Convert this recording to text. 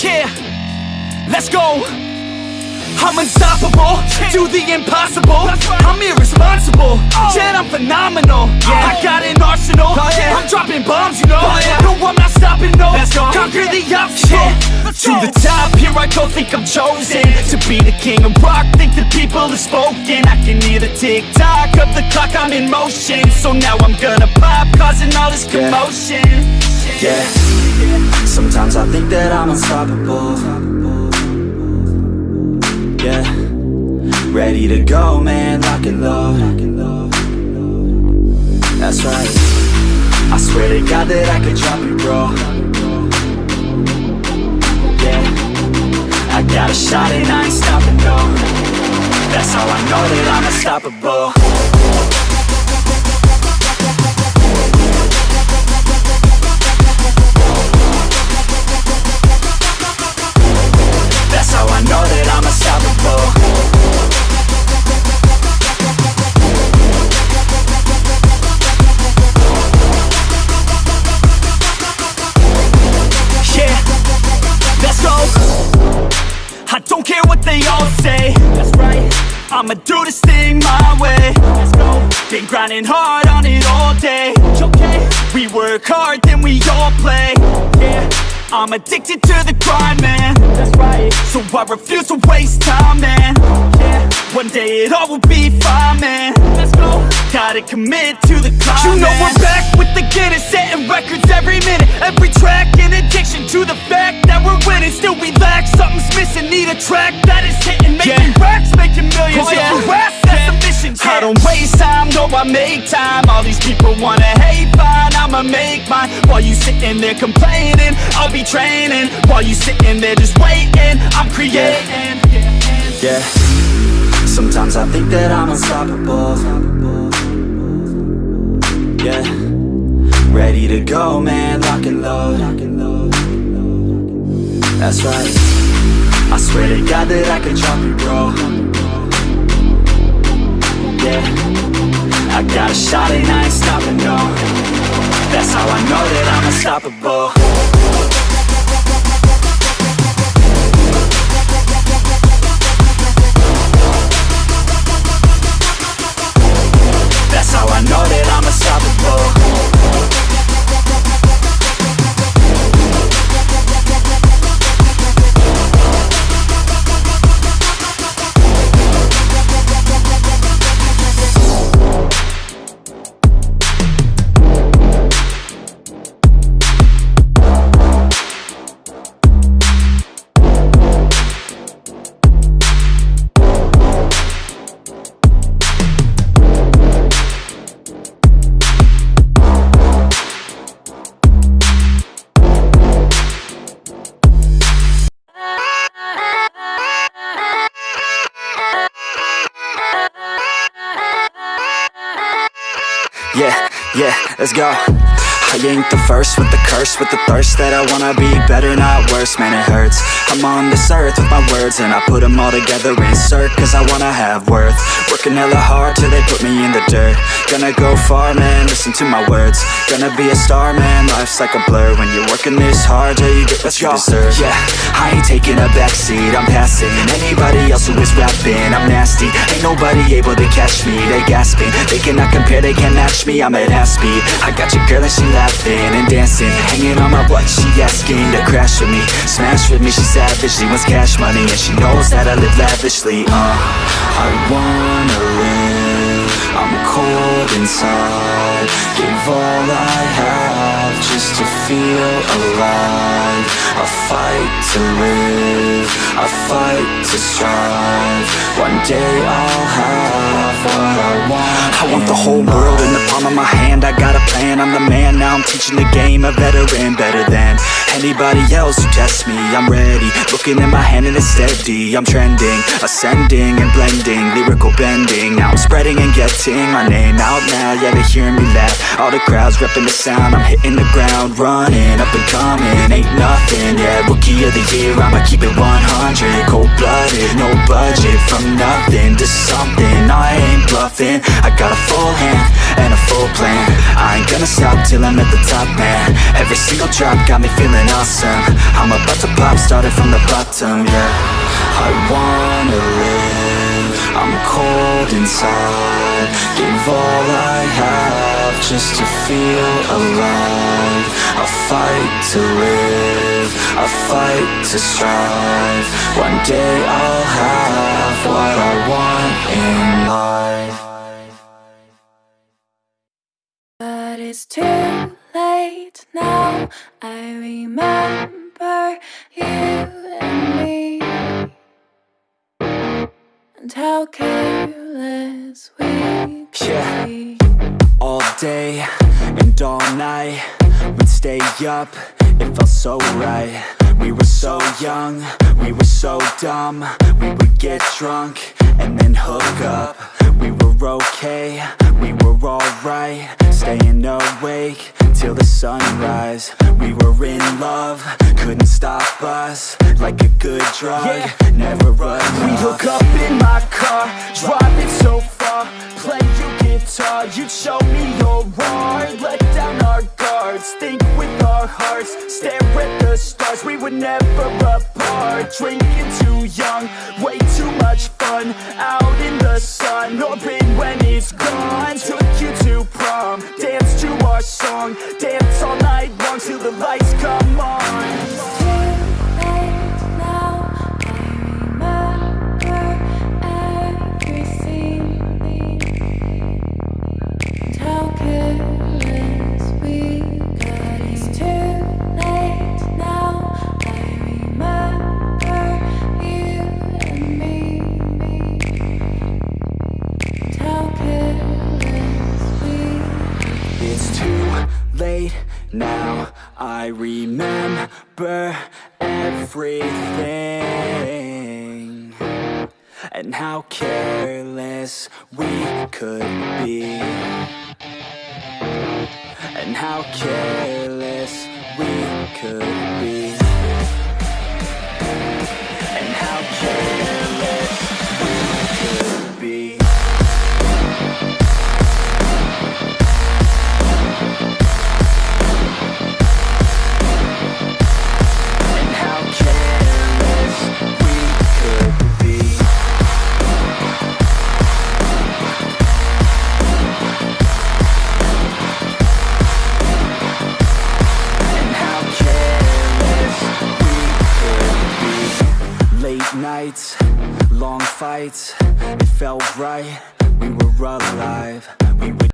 Yeah, let's go. I'm unstoppable, do the impossible. I'm irresponsible, yet I'm phenomenal. I got an arsenal, I'm dropping bombs, you know. No, I'm not stopping, no. Conquer the obstacle. To the top, here I go, think I'm chosen to be the king of rock, think the people have spoken. I can hear the tick-tock of the clock, I'm in motion. So now I'm gonna pop, causing all this commotion. Yeah, sometimes I think that I'm unstoppable. Yeah, ready to go, man, lock and load. That's right, I swear to God that I could drop it, bro. Yeah, I got a shot and I ain't stopping, no. That's how I know that I'm unstoppable. That's how I know that I'm unstoppable. Yeah, let's go. I don't care what they all say. That's right, I'ma do this thing my way. Let's go. Been grinding hard on it all day. Okay, we work hard, then we all play. Yeah, I'm addicted to the grind, man. That's right, so I refuse to waste time, man. Yeah, one day it all will be fine, man. Let's go. Gotta commit to the climb. You know we're back with the Guinness, setting records every minute, every track. In addiction to the fact that we're winning, still we lack, something's missing. Need a track that is hitting, making racks, making millions. Yeah, that's the mission. I don't waste time, no, I make time. All these people wanna hate, fine, I'ma make mine. While you sitting there complaining, I'll be training. While you sitting there just waiting, I'm creating. Yeah, sometimes I think that I'm unstoppable. Yeah, ready to go, man, lock and load. That's right, I swear to God that I could drop it, bro. Yeah, I got a shot and I ain't stopping, no. That's how I know that I'm unstoppable. That's how I know that I'm unstoppable. Yeah, let's go. I ain't the first with the curse, with the thirst that I wanna be better, not worse, man it hurts. I'm on this earth with my words and I put them all together, insert, cause I wanna have worth. Working hella hard till they put me in the dirt. Gonna go far, man, listen to my words. Gonna be a star, man, life's like a blur. When you're working this hard, yeah, you get what you deserve. Yeah, I ain't taking a backseat, I'm passing anybody else who is rapping. I'm nasty, ain't nobody able to catch me. They gasping, they cannot compare, they can't match me. I'm at half speed, I got your girl and she laughing and dancing, hanging on my butt, she asking to crash with me, smash with me. She savage, she wants cash money and she knows that I live lavishly. I wanna live, I'm cold inside. Give all I have just to feel alive. I fight to live, I fight to strive. One day I'll have what I want. I want the whole world in the palm of my hand. I got a plan, I'm the man. Now I'm teaching the game, a veteran, better than anybody else who tests me. I'm ready, looking in my hand and it's steady. I'm trending, ascending and blending, lyrical bending. Now I'm spreading and getting my name out now. Yeah, they hearing me laugh, all the crowds repping the sound. I'm hitting the ground running, up and coming, ain't nothing. Yeah, rookie of the year, I'ma keep it 100. Cold-blooded, no budget, from nothing to something. I ain't bluffing. nothing. I got a full hand and a full plan. I ain't gonna stop till I'm at the top, man. Every single drop got me feeling awesome. I'm about to pop, started from the bottom, yeah. I wanna live, I'm cold inside. Give all I have just to feel alive. I fight to live, I fight to strive. One day I'll have what I want in life. But it's too late now. I remember you and me, and how careless we could be. All day and all night, we'd stay up, it felt so right. We were so young, we were so dumb. We would get drunk and then hook up. We were okay, we were alright. Staying awake till the sunrise. We were in love, couldn't stop us. Like a good drug, never run. We hook up in my car, driving so far. Play your guitar, you'd show me your art. Let down our guards, think with our hearts. Stare at the stars, we were never apart. Drinking too young, way too much fun. Out in the sun, open when it's gone. Took you to prom, dance to our song. Dance all night long till the lights come on. It's too late now. I remember everything, and how careless we got. It's too late now. I remember you and me, and how careless we got. It's too late now, I remember everything, and how careless we could be, and how careless we could be, and how careless we could be. Nights, long fights, it felt right, we were alive, we would